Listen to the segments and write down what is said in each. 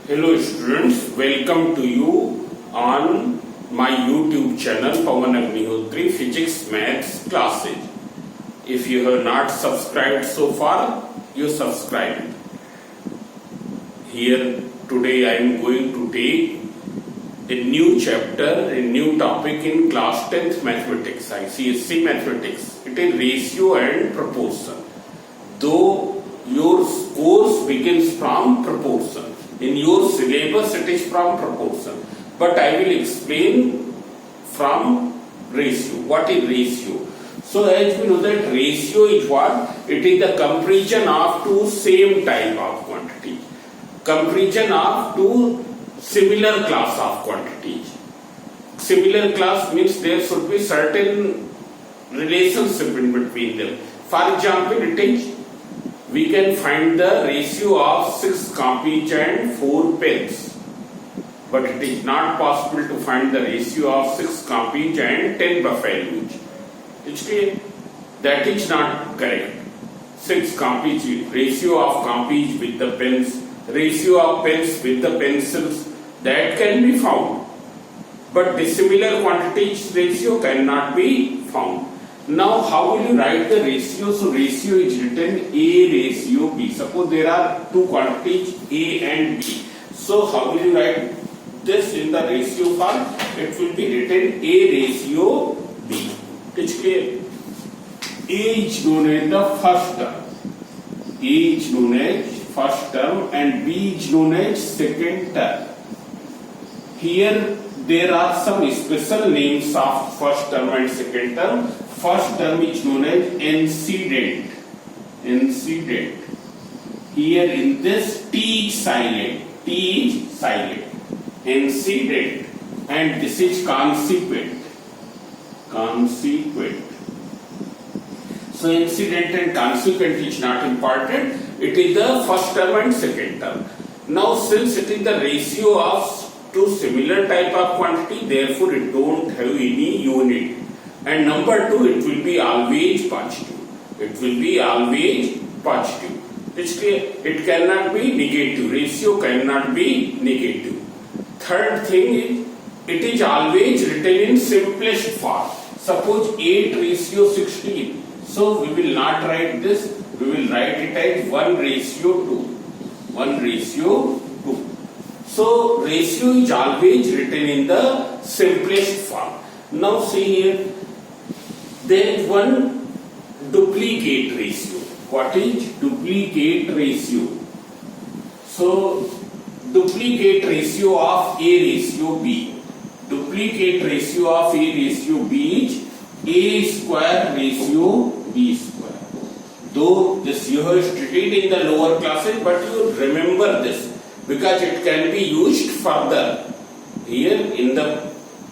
Hello students, welcome to you on my YouTube channel Pawan Agnihotri Physics Maths Classes. If you have not subscribed so far, you subscribe. Here today I am going to take a new chapter, a new topic in class 10th mathematics, ICSE mathematics. It is ratio and proportion. Though your course begins from proportion, in your syllabus it is from proportion, but I will explain from ratio. What is ratio? So as we know that ratio is what? It is the comparison of two same type of quantity, comparison of two similar class of quantities. Similar class means there should be certain relationship in between them. For example, it is we can find the ratio of 6 copies and 4 pens, but it is not possible to find the ratio of 6 copies and 10 buffaloes. It's clear? That is not correct. 6 copies, ratio of copies with the pens, ratio of pens with the pencils, that can be found, but dissimilar quantities ratio cannot be found. Now, how will you write the ratio? So, ratio is written A ratio B. Suppose there are two quantities A and B. So, how will you write this in the ratio form? It will be written A ratio B. It's clear? A is known as the first term. A is known as first term and B is known as second term. Here, there are some special names of first term and second term. First term is known as incident. Incident. Here in this T is silent. T is silent. Incident. And this is consequent. Consequent. So incident and consequent is not important. It is the first term and second term. Now since it is the ratio of two similar type of quantity, therefore it don't have any unit. And number 2, it will be always positive. It will be always positive. It's clear? It cannot be negative. Ratio cannot be negative. Third thing is, it is always written in simplest form. Suppose 8 ratio 16. So we will not write this. We will write it as 1 ratio 2. 1 ratio 2. So ratio is always written in the simplest form. Now see here. There is one duplicate ratio. What is duplicate ratio? So, duplicate ratio of A ratio B. Duplicate ratio of A ratio B is A square ratio B square. Though this you have studied in the lower classes, but you remember this because it can be used further. Here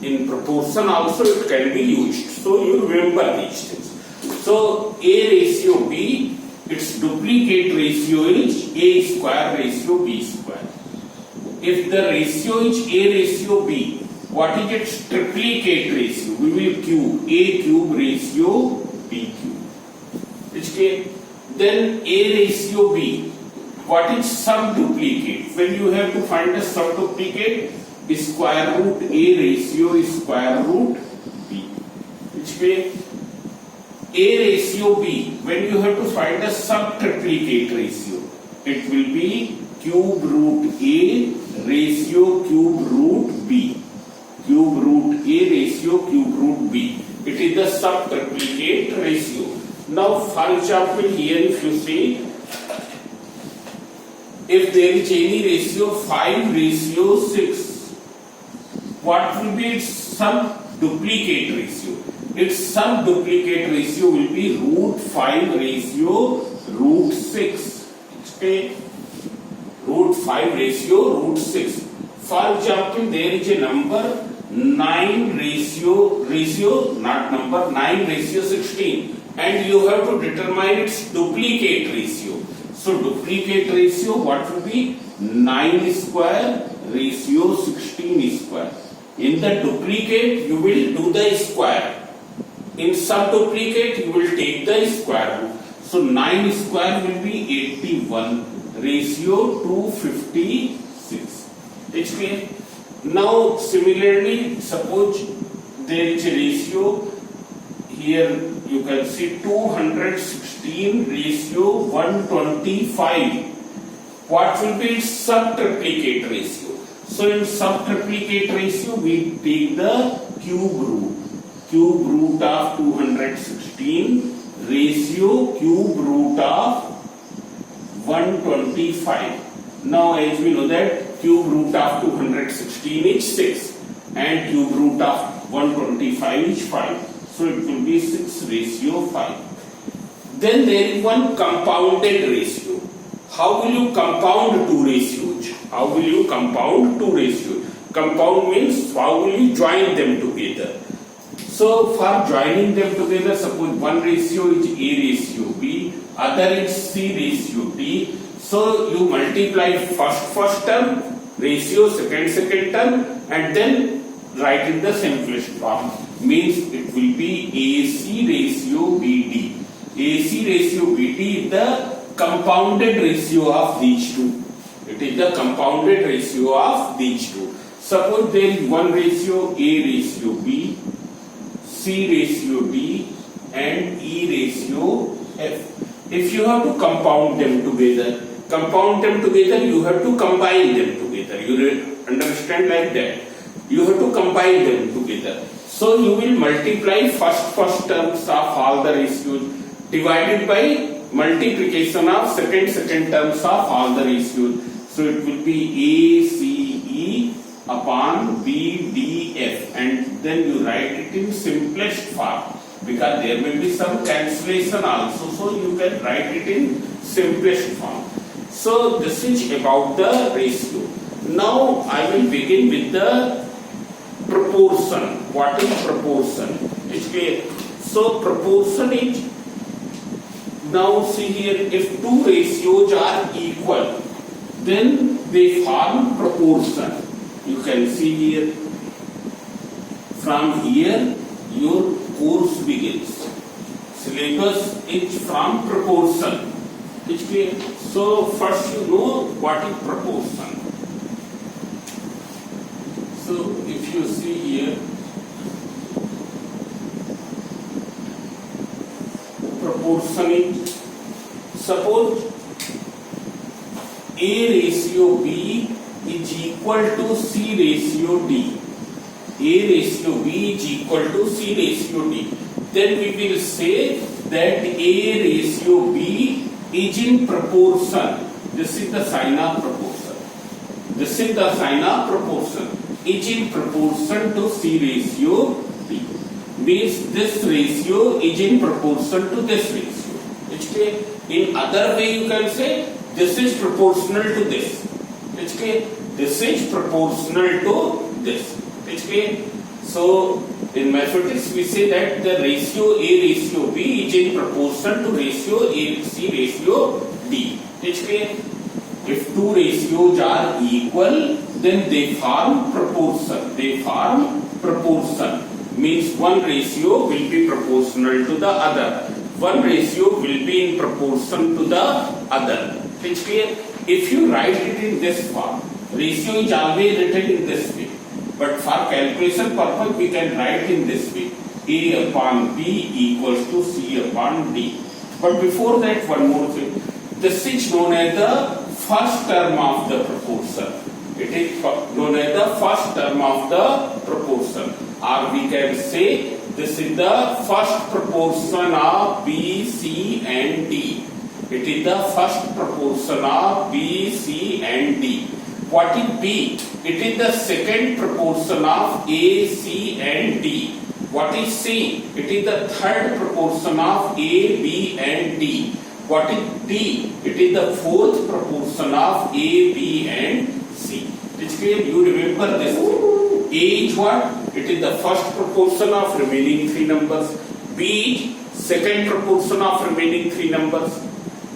in proportion also it can be used. So you remember these things. So A ratio B, its duplicate ratio is A square ratio B square. If the ratio is A ratio B, what is its triplicate ratio? We will cube A cube ratio B cube. It's clear? Then A ratio B, what is subduplicate? When you have to find the subduplicate, square root A ratio is square root B. Which way? A ratio B, when you have to find the subtriplicate ratio, it will be cube root A ratio cube root B. Cube root A ratio cube root B. It is the subtriplicate ratio. Now, for example, here if you see, if there is any ratio 5 ratio 6, what will be its subduplicate ratio? Its subduplicate ratio will be root 5 ratio root 6. Okay? Root 5 ratio root 6. For example, there is a number 9 ratio, not number, 9 ratio 16. And you have to determine its duplicate ratio. So, duplicate ratio, what will be? 9 square ratio 16 square. In the duplicate, you will do the square. In subduplicate, you will take the square root. So 9 square will be 81 ratio 256. It's clear? Now similarly, suppose there is a ratio here, you can see 216 ratio 125. What will be its subtriplicate ratio? So in subtriplicate ratio, we take the cube root of 216 ratio cube root of 125. Now as we know that cube root of 216 is 6 and cube root of 125 is 5. So it will be 6 ratio 5. Then there is one compounded ratio. How will you compound two ratios? How will you compound two ratios? Compound means how will you join them together? So for joining them together, suppose one ratio is A ratio B, other is C ratio D. So you multiply first term, ratio second term, and then write in the simplest form. Means it will be AC ratio BD. AC ratio BD is the compounded ratio of these two. It is the compounded ratio of these two. Suppose there is one ratio A ratio B, C ratio D, and E ratio F. If you have to compound them together, you have to combine them together. You understand like that? You have to combine them together. So you will multiply first terms of all the ratios divided by multiplication of second terms of all the ratios. So it will be ACE upon BDF, and then you write it in simplest form because there may be some cancellation also. So you can write it in simplest form. So this is about the ratio. Now I will begin with the proportion. What is proportion? It's clear. So proportion is, now see here, if two ratios are equal, then they form proportion. You can see here, from here your course begins. Syllabus is from proportion. It's clear. So first you know what is proportion. So if you see here, proportion is, suppose A ratio B is equal to C ratio D. A ratio B is equal to C ratio D. Then we will say that A ratio B is in proportion. This is the sign of proportion. This is the sign of proportion. Is in proportion to C ratio B. Means this ratio is in proportion to this ratio. It's clear. In other way you can say this is proportional to this. It's clear. This is proportional to this. It's clear. So in mathematics we say that the ratio A ratio B is in proportion to ratio A C ratio D. It's clear. If two ratios are equal, then they form proportion. They form proportion. Means one ratio will be proportional to the other. One ratio will be in proportion to the other. It's clear. If you write it in this form, ratio is always written in this way. But for calculation purpose, we can write in this way. A upon B equals to C upon D. But before that, one more thing. This is known as the first term of the proportion. It is known as the first term of the proportion. Or we can say this is the first proportion of B, C and D. It is the first proportion of B, C and D. What is B? It is the second proportion of A, C and D. What is C? It is the third proportion of A, B and D. What is D? It is the fourth proportion of A, B and C. It's clear? You remember this. A is what? It is the first proportion of remaining three numbers. B is second proportion of remaining three numbers.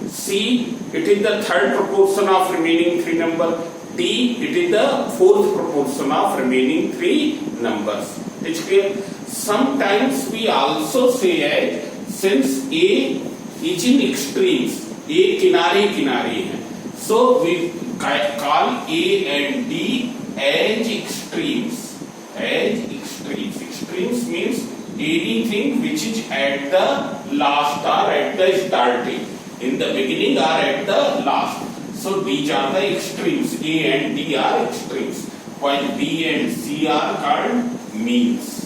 C, it is the third proportion of remaining three numbers. D, it is the fourth proportion of remaining three numbers. It's clear? Sometimes we also say since A is in extremes, A किनारे किनारे है, so we call A and D as extremes. As extremes. Extremes means anything which is at the last or at the starting. In the beginning or at the last. So these are the extremes. A and D are extremes. While B and C are called means.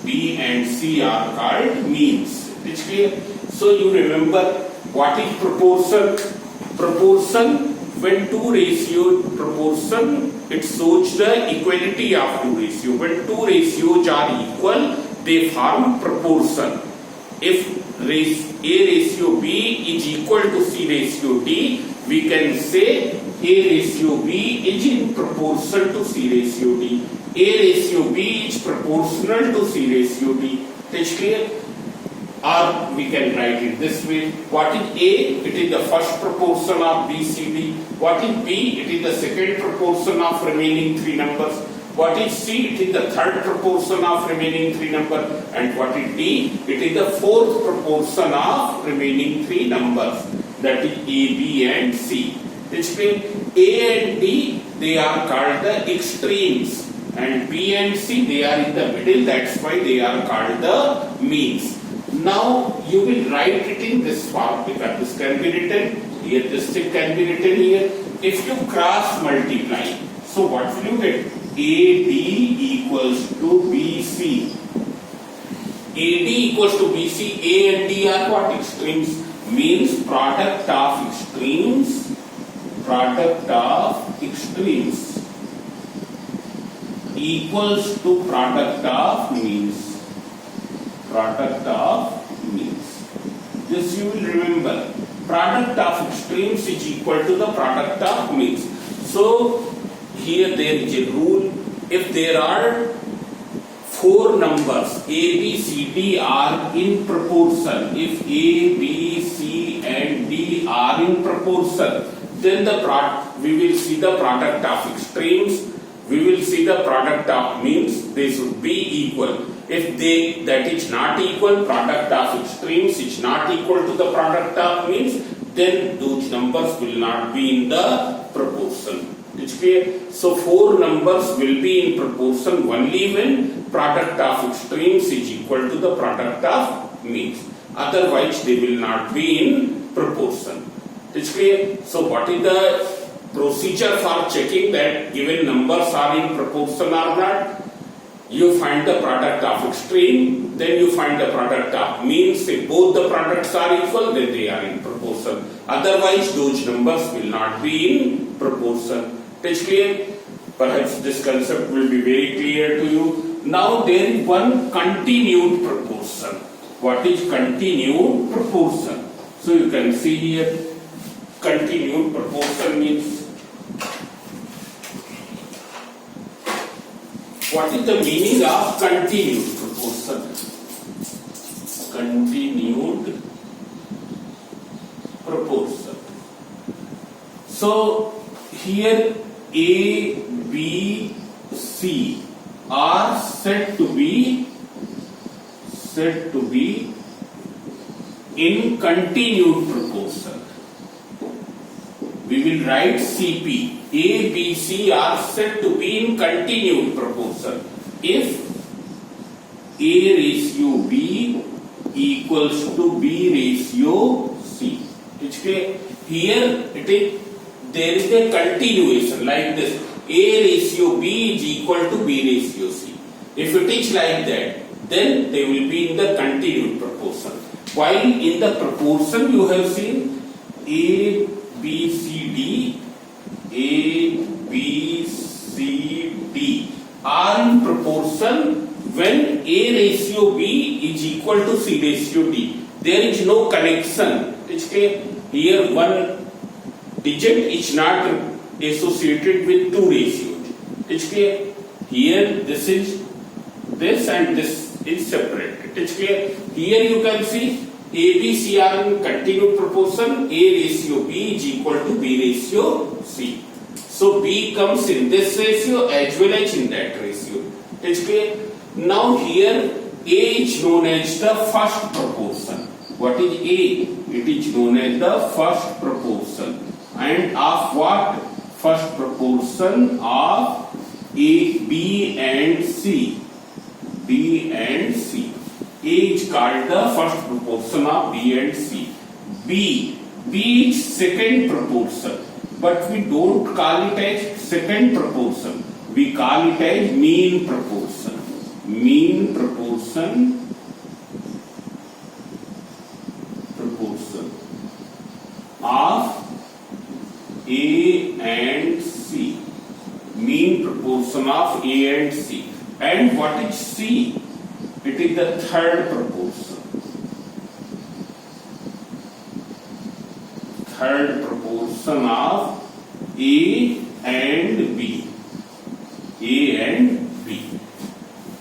B and C are called means. It's clear? So you remember what is proportion? Proportion, when two ratios proportion, it shows the equality of two ratios. When two ratios are equal, they form proportion. If A ratio B is equal to C ratio D, we can say A ratio B is in proportion to C ratio D. A ratio B is proportional to C ratio D. Is clear? Or we can write it this way. What is A? It is the first proportion of B, C, D. What is B? It is the second proportion of remaining three numbers. What is C? It is the third proportion of remaining three numbers. And what is D? It is the fourth proportion of remaining three numbers. That is A, B and C. It's clear? A and D, they are called the extremes. And B and C, they are in the middle. That's why they are called the means. Now you will write it in this form because this can be written here, this thing can be written here. If you cross multiply, so what will you get? AD equals to BC. AD equals to BC. A and D are what? Extremes. Means product of extremes. Product of extremes equals to product of means. Product of means. This you will remember. Product of extremes is equal to the product of means. So here there is a rule. If there are four numbers A, B, C, D are in proportion. If A, B, C and D are in proportion, then we will see the product of extremes. We will see the product of means. They should be equal. If that is not equal, product of extremes is not equal to the product of means, then those numbers will not be in the proportion. It's clear? So four numbers will be in proportion only when product of extremes is equal to the product of means. Otherwise they will not be in proportion. It's clear? So what is the procedure for checking that given numbers are in proportion or not? You find the product of extreme, then you find the product of means. If both the products are equal, then they are in proportion. Otherwise, those numbers will not be in proportion. Is clear? Perhaps this concept will be very clear to you. Now there is one continued proportion. What is continued proportion? So you can see here, continued proportion means, what is the meaning of continued proportion? Continued proportion. So here A, B, C are said to be in continued proportion. We will write CP. A, B, C are said to be in continued proportion if A ratio B equals to B ratio C. It's clear? Here there is a continuation like this. A ratio B is equal to B ratio C. If it is like that, then they will be in the continued proportion. While in the proportion you have seen A, B, C, D, A, B, C, D are in proportion when A ratio B is equal to C ratio D. There is no connection. It's clear? Here one digit is not associated with two ratios. It's clear? Here this is this and this is separate. It's clear? Here you can see A, B, C are in continued proportion. A ratio B is equal to B ratio C. So B comes in this ratio as well as in that ratio. It's clear? Now here A is known as the first proportion. What is A? It is known as the first proportion. And of what? First proportion of A, B and C. B and C. A is called the first proportion of B and C. B is second proportion, but we don't call it as second proportion. We call it as mean proportion. Mean proportion of A and C. Mean proportion of A and C. And what is C? It is the third proportion. Third proportion of A and B. A and B.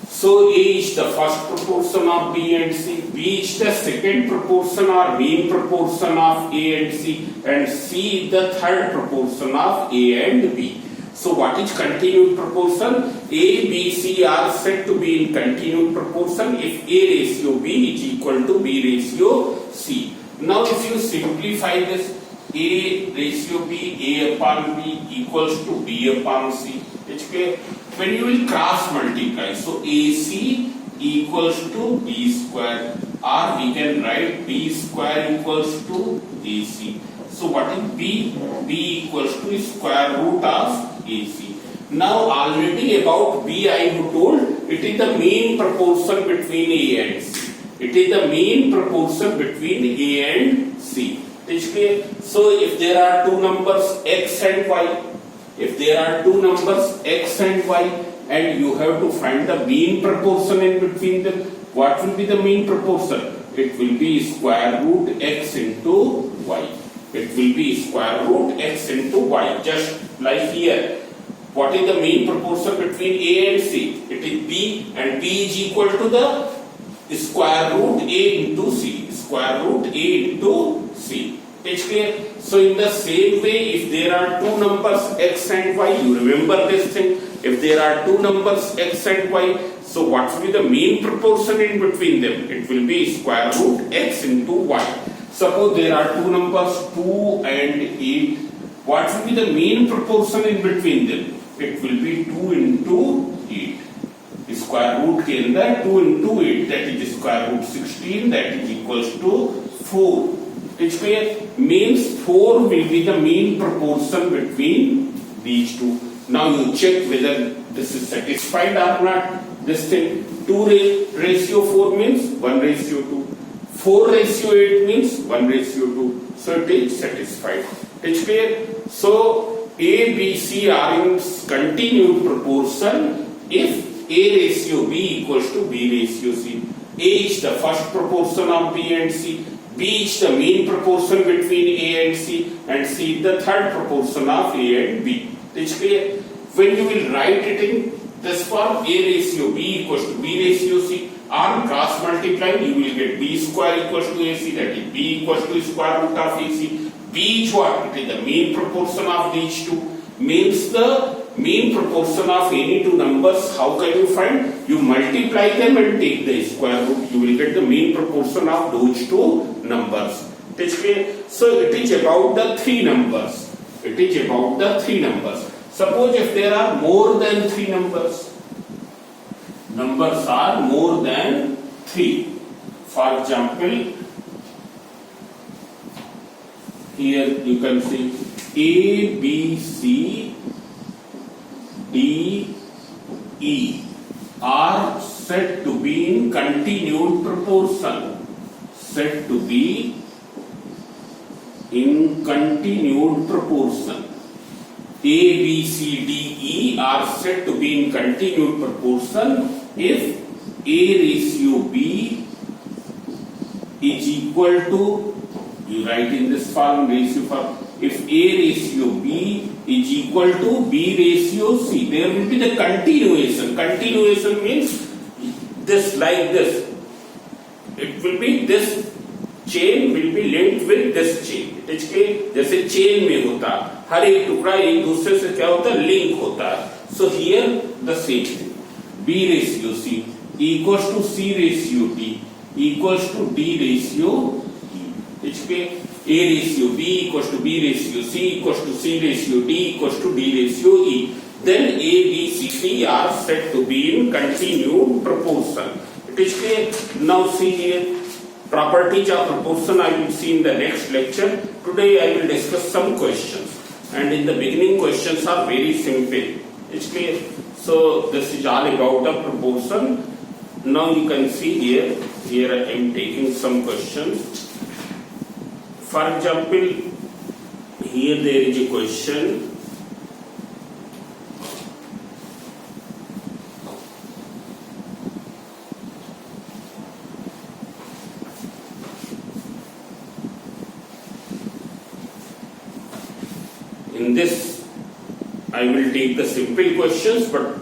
So A is the first proportion of B and C, B is the second proportion or mean proportion of A and C is the third proportion of A and B. So what is continued proportion? A, B, C are said to be in continued proportion if A ratio B is equal to B ratio C. Now if you simplify this, A ratio B, A upon B equals to B upon C. Okay. When you will cross multiply, so AC equals to B square, or we can write B square equals to AC. So what is B? B equals to square root of AC. Now already about B I have told, it is the mean proportion between A and C. It is the mean proportion between A and C. Okay. So if there are two numbers X and Y, if there are two numbers X and Y and you have to find the mean proportion in between them, what will be the mean proportion? It will be square root X into Y. It will be square root X into Y, just like here. What is the mean proportion between A and C? It is B, and B is equal to the square root A into C. Square root A into C. It's clear? So in the same way, if there are two numbers X and Y, you remember this thing. If there are two numbers X and Y, so what will be the mean proportion in between them? It will be square root X into Y. Suppose there are two numbers 2 and 8. What will be the mean proportion in between them? It will be 2 into 8. Square root के अंदर 2 into 8, that is square root 16, that is equals to 4. It's clear? Means 4 will be the mean proportion between these two. Now you check whether this is satisfied or not. This thing, 2 ratio 4 means 1 ratio 2. 4 ratio 8 means 1 ratio 2. So it is satisfied. It's clear? So A, B, C are in continued proportion if A ratio B equals to B ratio C. A is the first proportion of B and C. B is the mean proportion between A and C is the third proportion of A and B. It's clear? When you will write it in this form, A ratio B equals to B ratio C, on cross multiplying you will get B square equals to AC, that is B equals to square root of AC. B is what? It is the mean proportion of these two. Means the mean proportion of any two numbers, how can you find? You multiply them and take the square root. You will get the mean proportion of those two numbers. So it is about the three numbers. It is about the three numbers. Suppose if there are more than three numbers. Numbers are more than 3. For example, here you can see A, B, C, D, E are said to be in continued proportion. Said to be in continued proportion. A, B, C, D, E are said to be in continued proportion if A ratio B is equal to, you write in this form, ratio form, if A ratio B is equal to B ratio C, there will be the continuation. Continuation means this like this. It will be this chain will be linked with this chain. जैसे chain में होता हर एक टुकड़ा एक दूसरे से क्या होता है लिंक होता है. So here the same thing. B ratio C equals to C ratio D equals to D ratio E. A ratio B equals to B ratio C equals to C ratio D equals to D ratio E. then A, B, C, D are said to be in continued proportion. It is clear. Now see here, properties of proportion I will see in the next lecture. Today I will discuss some questions, and in the beginning questions are very simple. It's clear. So this is all about the proportion. Now you can see here I am taking some questions. For example, here there is a question. In this, I will take the simple questions, but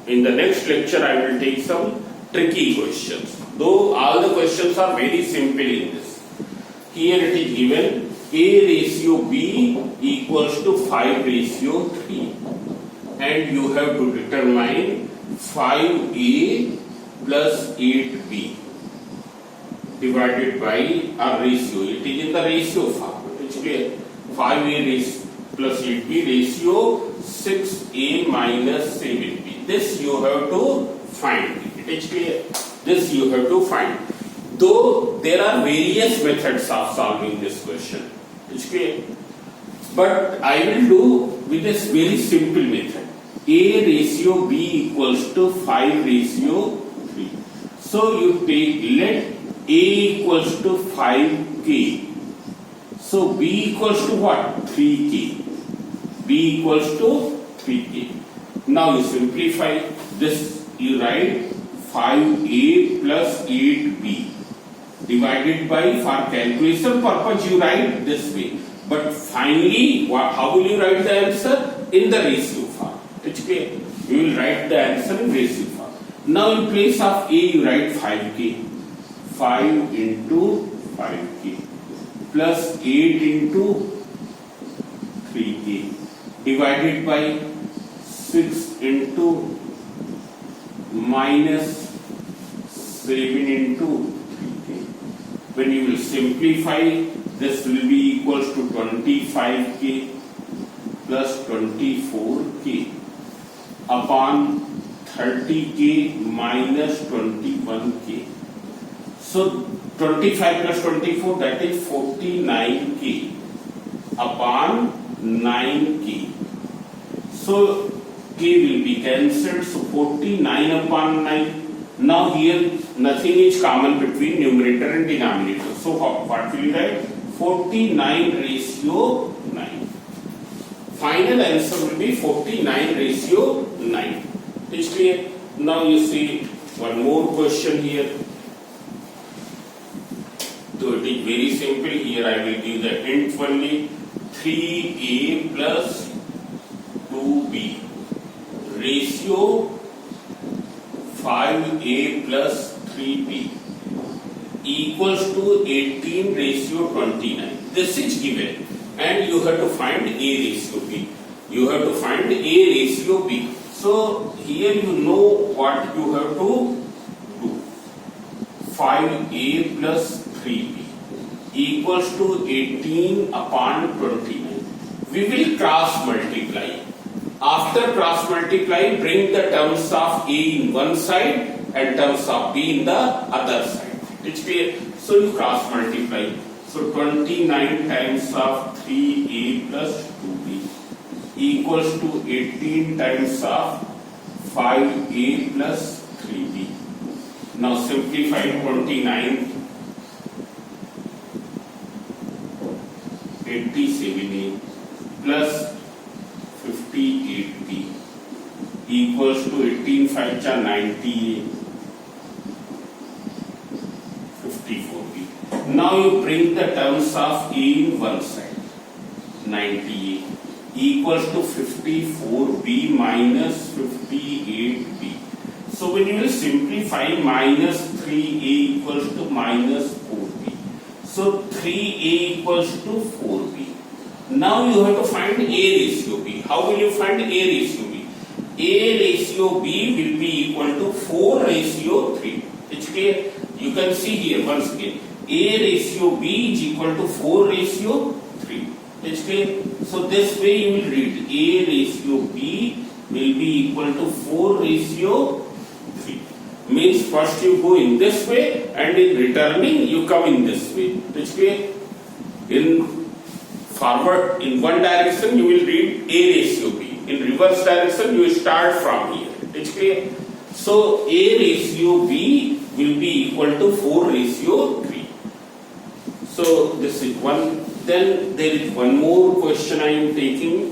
in the next lecture, I will take some tricky questions. Though all the questions are very simple in this. Here it is given A ratio B equals to 5:3, and you have to determine 5A plus 8B divided by a ratio. It is in the ratio form. It is clear. 5A plus 8B ratio 6A minus 7B. This you have to find. It is clear. This you have to find. Though there are various methods of solving this question. It is clear. But I will do with this very simple method. A ratio B equals to 5:3. So you take, let A equals to 5K. So B equals to what? 3K. B equals to 3K. Now you simplify this, you write 5A plus 8B divided by, for calculation purpose you write this way. But finally, how will you write the answer? In the ratio form. It's clear. You will write the answer in ratio form. Now in place of A you write 5K. 5 into 5K plus 8 into 3K divided by 6 into minus 7 into 3K. When you will simplify, this will be equals to 25K plus 24K upon 30K minus 21K. So 25 plus 24, that is 49K upon 9K. So K will be cancelled, so 49 upon 9. Now here nothing is common between numerator and denominator. So what will you write? 49 ratio 9. Final answer will be 49 ratio 9. Is clear? Now you see one more question here. So it is very simple. Here I will give the hint only. 3A plus 2B ratio 5A plus 3B equals to 18 ratio 29. This is given, and you have to find A ratio B. You have to find A ratio B. So here you know what you have to do. 5A plus 3B equals to 18 upon 29. We will cross multiply. After cross multiply, bring the terms of A in one side and terms of B in the other side. It's clear. So you cross multiply. So 29 times of 3A plus 2B equals to 18 times of 5A plus 3B. Now simplify 29. 87A plus 58B equals to 18 5 cha 90A 54B. Now you bring the terms of A in one side. 90A equals to 54B minus 58B. So when you will simplify, minus 3A equals to minus 4B. So 3A equals to 4B. Now you have to find A ratio B. How will you find A ratio B? A ratio B will be equal to 4 ratio 3. It's clear? You can see here once again. A ratio B is equal to 4 ratio 3. It's clear? So this way you will read A ratio B will be equal to 4:3. Means first you go in this way and in returning you come in this way. It's clear? In forward, in one direction you will read A ratio B. In reverse direction you start from here. It's clear? So A ratio B will be equal to 4:3. So this is one. Then there is one more question I am taking.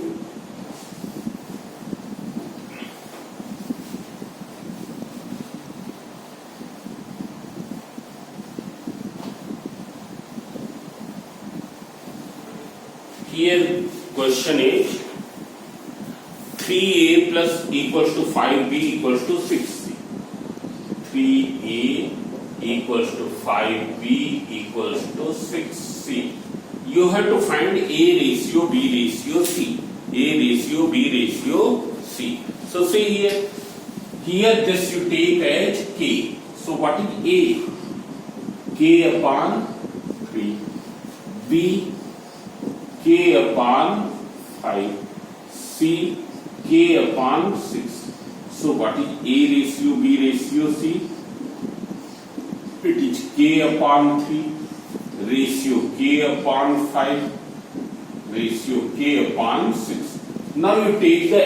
Here question is 3a plus equals to 5b equals to 6c. 3a equals to 5b equals to 6c. You have to find a ratio, b ratio, c. A ratio, b ratio, c. So see here, this you take as k. So what is a? K upon 3. B, k upon 5. C, k upon 6. So what is a ratio, b ratio, c? It is k upon 3. Ratio k upon 5, ratio k upon 6. Now you take the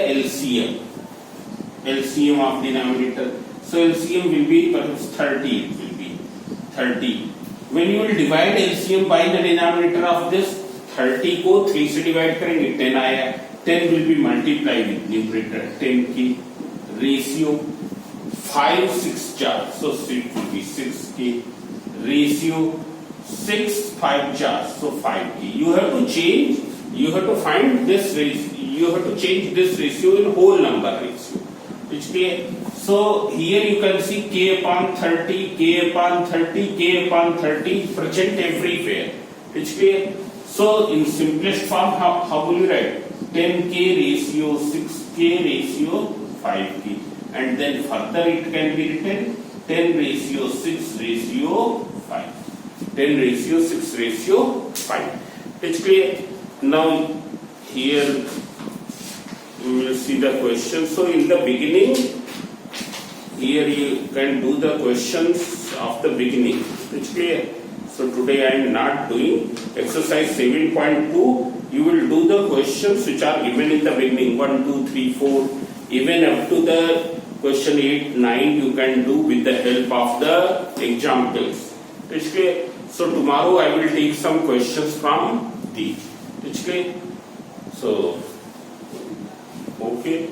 LCM of denominator. So LCM will be perhaps 30, it will be 30. When you will divide LCM by the denominator of this, 30 को 3 से divide करेंगे 10 आया, 10 will be multiplied with numerator 10 की ratio 5 6 4, so it will be 6 की ratio 6 5 4, so 5 की. You have to find this ratio, you have to change this ratio in whole number ratio. Which clear? So here you can see k upon 30, k upon 30, k upon 30 present everywhere. Which clear? So in simplest form, how will you write? 10k ratio 6k ratio 5k, and then further it can be written 10 ratio 6 ratio 5. 10 ratio 6 ratio 5. It's clear? Now here we will see the question. So in the beginning, here you can do the questions of the beginning. It's clear? So today I am not doing exercise 7.2. You will do the questions which are given in the beginning, 1, 2, 3, 4, even up to the question 8, 9 you can do with the help of the examples. It's clear? So tomorrow I will take some questions from these. It's clear? So, okay.